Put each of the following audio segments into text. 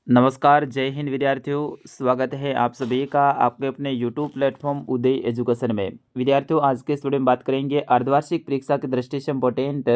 नमस्कार, जय हिंद विद्यार्थियों। स्वागत है आप सभी का आपके अपने यूट्यूब प्लेटफॉर्म उदय एजुकेशन में। विद्यार्थियों, आज के स्टूडियो में बात करेंगे अर्धवार्षिक परीक्षा की दृष्टि से इम्पोर्टेंट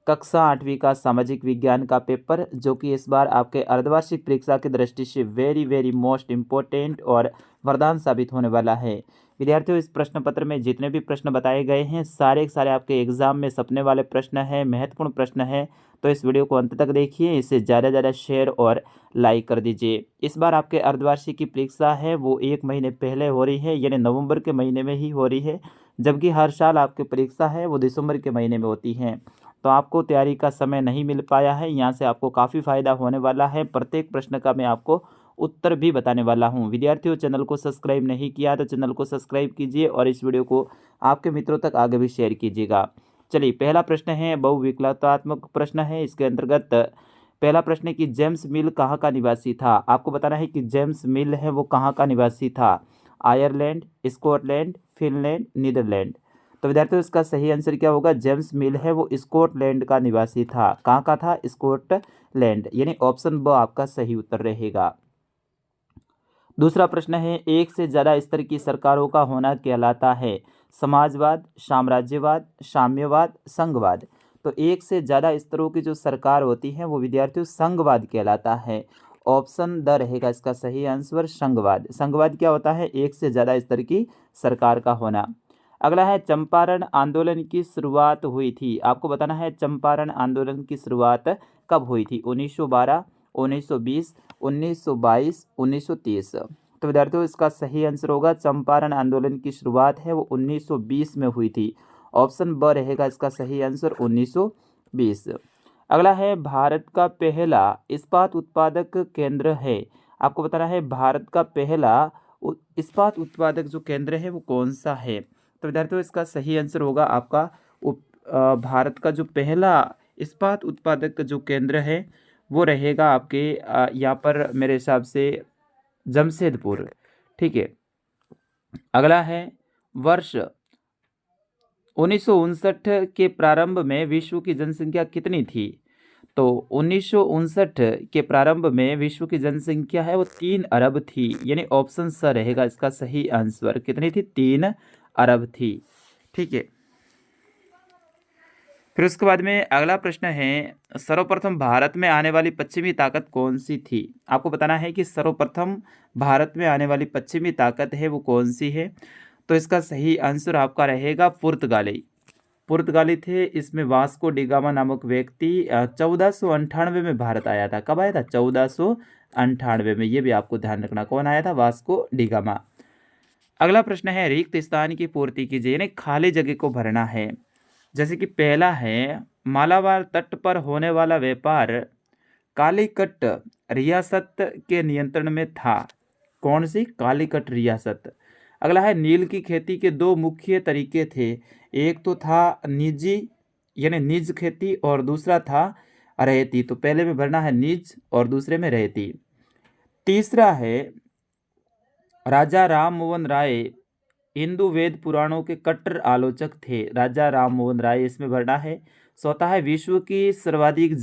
कक्षा 8वीं का सामाजिक विज्ञान का पेपर, जो कि इस बार आपके अर्धवार्षिक परीक्षा की दृष्टि से वेरी मोस्ट इम्पोर्टेंट और वरदान साबित होने वाला है। विद्यार्थियों, इस प्रश्न पत्र में जितने भी प्रश्न बताए गए हैं सारे के सारे आपके एग्जाम में सपने वाले प्रश्न हैं, महत्वपूर्ण प्रश्न हैं। तो इस वीडियो को अंत तक देखिए, इसे ज़्यादा शेयर और लाइक कर दीजिए। इस बार आपके अर्धवार्षिक की परीक्षा है वो 1 महीने पहले हो रही है, यानी नवंबर के महीने में ही हो रही है, जबकि हर साल आपकी परीक्षा है वो दिसंबर के महीने में होती है। तो आपको तैयारी का समय नहीं मिल पाया है, यहाँ से आपको काफ़ी फायदा होने वाला है। प्रत्येक प्रश्न का मैं आपको उत्तर भी बताने वाला हूँ। विद्यार्थियों, चैनल को सब्सक्राइब नहीं किया तो चैनल को सब्सक्राइब कीजिए और इस वीडियो को आपके मित्रों तक आगे भी शेयर कीजिएगा। चलिए, पहला प्रश्न है बहुविकल्पात्मक प्रश्न है। इसके अंतर्गत पहला प्रश्न है कि जेम्स मिल कहाँ का निवासी था। आपको बताना है कि जेम्स मिल है वो कहाँ का निवासी था। Ireland, Scotland, Finland, Netherland. तो विद्यार्थियों, इसका सही आंसर क्या होगा? जेम्स मिल है वो स्कॉटलैंड का निवासी था। कहाँ का था? स्कॉटलैंड, यानी ऑप्शन ब आपका सही उत्तर रहेगा। दूसरा प्रश्न है, एक से ज़्यादा स्तर की सरकारों का होना कहलाता है समाजवाद, साम्राज्यवाद, साम्यवाद, संघवाद। तो एक से ज़्यादा स्तरों की जो सरकार होती है वो विद्यार्थियों संघवाद कहलाता है। ऑप्शन द रहेगा इसका सही आंसर, संघवाद। संघवाद क्या होता है? एक से ज़्यादा स्तर की सरकार का होना। अगला है, चंपारण आंदोलन की शुरुआत हुई थी। आपको बताना है चंपारण आंदोलन की शुरुआत कब हुई थी। 1912, 1920, 1922, 1930। तो विद्यार्थियों, इसका सही आंसर होगा चंपारण आंदोलन की शुरुआत है वो 1920 में हुई थी। ऑप्शन ब रहेगा इसका सही आंसर, 1920। अगला है, भारत का पहला इस्पात उत्पादक केंद्र है। आपको बताना है भारत का पहला इस्पात उत्पादक जो केंद्र है वो कौन सा है। तो विद्यार्थियों, इसका सही आंसर होगा आपका भारत का जो पहला इस्पात उत्पादक जो केंद्र है वो रहेगा आपके यहाँ पर मेरे हिसाब से जमशेदपुर। ठीक है। अगला है, वर्ष 1959 के प्रारंभ में विश्व की जनसंख्या कितनी थी। तो 1959 के प्रारंभ में विश्व की जनसंख्या है वो 3 अरब थी, यानी ऑप्शन स रहेगा इसका सही आंसर। कितनी थी? 3 अरब थी। ठीक है। फिर उसके बाद में अगला प्रश्न है, सर्वप्रथम भारत में आने वाली पश्चिमी ताकत कौन सी थी। आपको बताना है कि सर्वप्रथम भारत में आने वाली पश्चिमी ताकत है वो कौन सी है। तो इसका सही आंसर आपका रहेगा पुर्तगाली। पुर्तगाली थे। इसमें वास्को डिगामा नामक व्यक्ति 1498 में भारत आया था। कब आया था? 1498 में। ये भी आपको ध्यान रखना, कौन आया था? Vasco da Gama. अगला प्रश्न है, रिक्त स्थान की पूर्ति कीजिए, यानी खाली जगह को भरना है। जैसे कि पहला है, मालाबार तट पर होने वाला व्यापार कालीकट रियासत के नियंत्रण में था। कौन सी? कालीकट रियासत। अगला है, नील की खेती के 2 मुख्य तरीके थे। एक तो था निजी यानी निज खेती और दूसरा था रहती। तो पहले में भरना है निज और दूसरे में रहती। तीसरा है, राजा राम मोहन राय हिंदू वेद पुराणों के कट्टर आलोचक थे। राजा राम मोहन राय, इसमें भरना है। चौथा है, विश्व की सर्वाधिक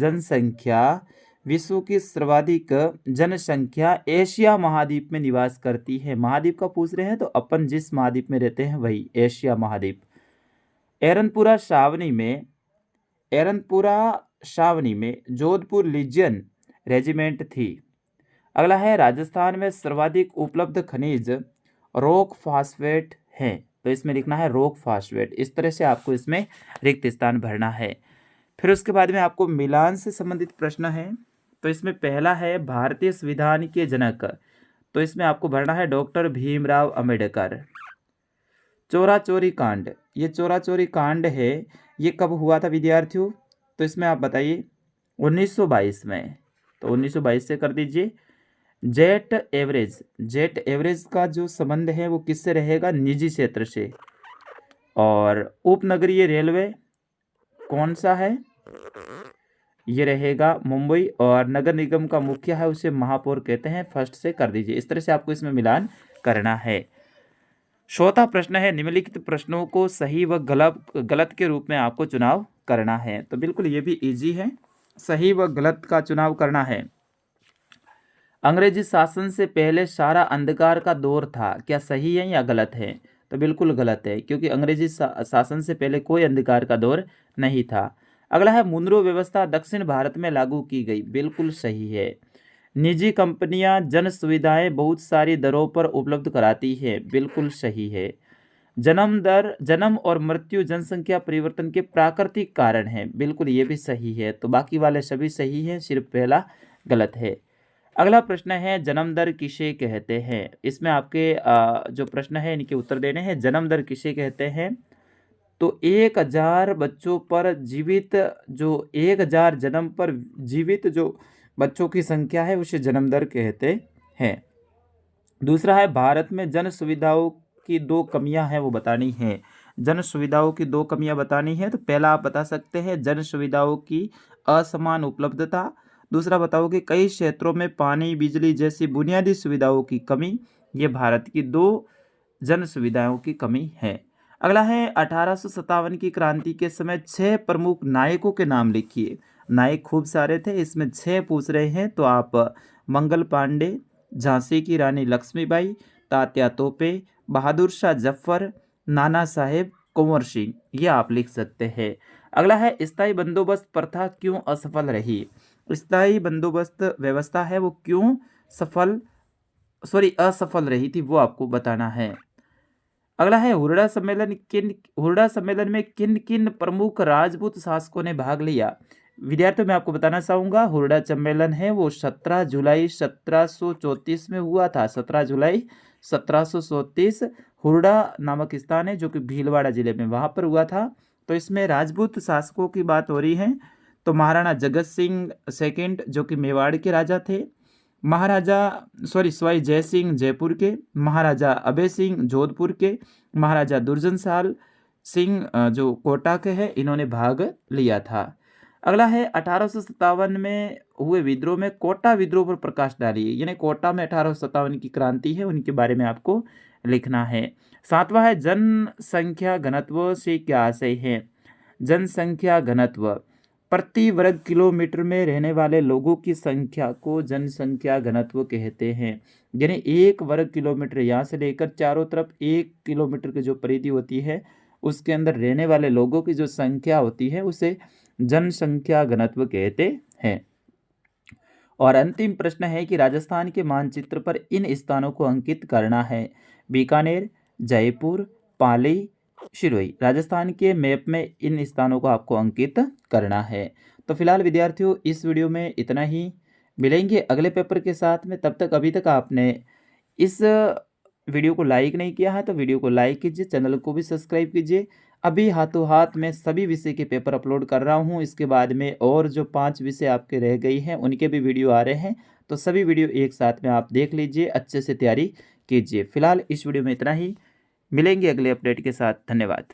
जनसंख्या एशिया महाद्वीप में निवास करती है। महाद्वीप का पूछ रहे हैं तो अपन जिस महाद्वीप में रहते हैं वही एशिया महाद्वीप। एरनपुरा छावनी में जोधपुर लीजियन रेजिमेंट थी। अगला है, राजस्थान में सर्वाधिक उपलब्ध खनिज रॉक फास्फेट है। तो इसमें लिखना है रॉक फास्फेट। इस तरह से आपको इसमें रिक्त स्थान भरना है। फिर उसके बाद में आपको मिलान से संबंधित प्रश्न है। तो इसमें पहला है, भारतीय संविधान के जनक। तो इसमें आपको भरना है डॉक्टर भीमराव अंबेडकर। चोरा चोरी कांड, ये चोरा चोरी कांड है, ये कब हुआ था विद्यार्थियों? तो इसमें आप बताइए। 1922 में। तो 1922 से कर दीजिए। जेट एवरेज का जो संबंध है वो किससे रहेगा? निजी क्षेत्र से। और उपनगरीय रेलवे कौन सा है? ये रहेगा मुंबई। और नगर निगम का मुखिया है उसे महापौर कहते हैं। फर्स्ट से कर दीजिए। इस तरह से आपको इसमें मिलान करना है। चौथा प्रश्न है, निम्नलिखित प्रश्नों को सही व गलत के रूप में आपको चुनाव करना है। तो बिल्कुल ये भी इजी है, सही व गलत का चुनाव करना है। अंग्रेजी शासन से पहले सारा अंधकार का दौर था, क्या सही है या गलत है? तो बिल्कुल गलत है, क्योंकि अंग्रेजी शासन से पहले कोई अंधकार का दौर नहीं था। अगला है, मुनरो व्यवस्था दक्षिण भारत में लागू की गई, बिल्कुल सही है। निजी कंपनियां जन सुविधाएं बहुत सारी दरों पर उपलब्ध कराती है, बिल्कुल सही है। जन्म और मृत्यु जनसंख्या परिवर्तन के प्राकृतिक कारण है, बिल्कुल ये भी सही है। तो बाकी वाले सभी सही है, सिर्फ पहला गलत है। अगला प्रश्न है, जन्म दर किसे कहते हैं? इसमें आपके जो प्रश्न है इनके उत्तर देने हैं। जन्म दर किसे कहते हैं? तो 1000 बच्चों पर जीवित जो 1000 जन्म पर जीवित जो बच्चों की संख्या है उसे जन्म दर कहते हैं। दूसरा है, भारत में जन सुविधाओं की 2 कमियां हैं, वो बतानी है। जन सुविधाओं की 2 कमियां बतानी है। तो पहला आप बता सकते हैं, जन सुविधाओं की असमान उपलब्धता। दूसरा बताओ कि कई क्षेत्रों में पानी बिजली जैसी बुनियादी सुविधाओं की कमी। ये भारत की 2 जन सुविधाओं की कमी है। अगला है, 1857 की क्रांति के समय 6 प्रमुख नायकों के नाम लिखिए। नायक खूब सारे थे, इसमें 6 पूछ रहे हैं। तो आप मंगल पांडे, झांसी की रानी लक्ष्मीबाई, तात्या तोपे, बहादुर शाह जफर, नाना साहेब, कुंवर सिंह, ये आप लिख सकते हैं। अगला है, स्थायी बंदोबस्त प्रथा क्यों असफल रही? स्थायी बंदोबस्त व्यवस्था है वो क्यों असफल रही थी, वो आपको बताना है। अगला है, हुरडा सम्मेलन में किन किन प्रमुख राजपूत शासकों ने भाग लिया? विद्यार्थियों मैं आपको बताना चाहूंगा, हुरडा सम्मेलन है वो 17 जुलाई 1734 में हुआ था। 17 जुलाई 1734 हुरडा नामक स्थान है जो कि भीलवाड़ा जिले में, वहां पर हुआ था। तो इसमें राजपूत शासकों की बात हो रही है। तो महाराणा जगत सिंह सेकंड जो कि मेवाड़ के राजा थे, सवाई जय सिंह जयपुर के, महाराजा अभय सिंह जोधपुर के, महाराजा दुर्जनशाल सिंह जो कोटा के हैं, इन्होंने भाग लिया था। अगला है, 1857 में हुए विद्रोह में कोटा विद्रोह पर प्रकाश डालिए। यानी कोटा में 1857 की क्रांति है, उनके बारे में आपको लिखना है। 7वां है, जनसंख्या घनत्व से क्या आशय है? जनसंख्या घनत्व, प्रति वर्ग किलोमीटर में रहने वाले लोगों की संख्या को जनसंख्या घनत्व कहते हैं। यानी 1 वर्ग किलोमीटर यहाँ से लेकर चारों तरफ 1 किलोमीटर की जो परिधि होती है उसके अंदर रहने वाले लोगों की जो संख्या होती है उसे जनसंख्या घनत्व कहते हैं। और अंतिम प्रश्न है कि राजस्थान के मानचित्र पर इन स्थानों को अंकित करना है। बीकानेर, जयपुर, पाली, सिरोही, राजस्थान के मैप में इन स्थानों को आपको अंकित करना है। तो फिलहाल विद्यार्थियों इस वीडियो में इतना ही, मिलेंगे अगले पेपर के साथ में। तब तक अभी तक आपने इस वीडियो को लाइक नहीं किया है तो वीडियो को लाइक कीजिए, चैनल को भी सब्सक्राइब कीजिए। अभी हाथों हाथ में सभी विषय के पेपर अपलोड कर रहा हूँ। इसके बाद में और जो 5 विषय आपके रह गई हैं उनके भी वीडियो आ रहे हैं। तो सभी वीडियो एक साथ में आप देख लीजिए, अच्छे से तैयारी कीजिए। फिलहाल इस वीडियो में इतना ही, मिलेंगे अगले अपडेट के साथ। धन्यवाद।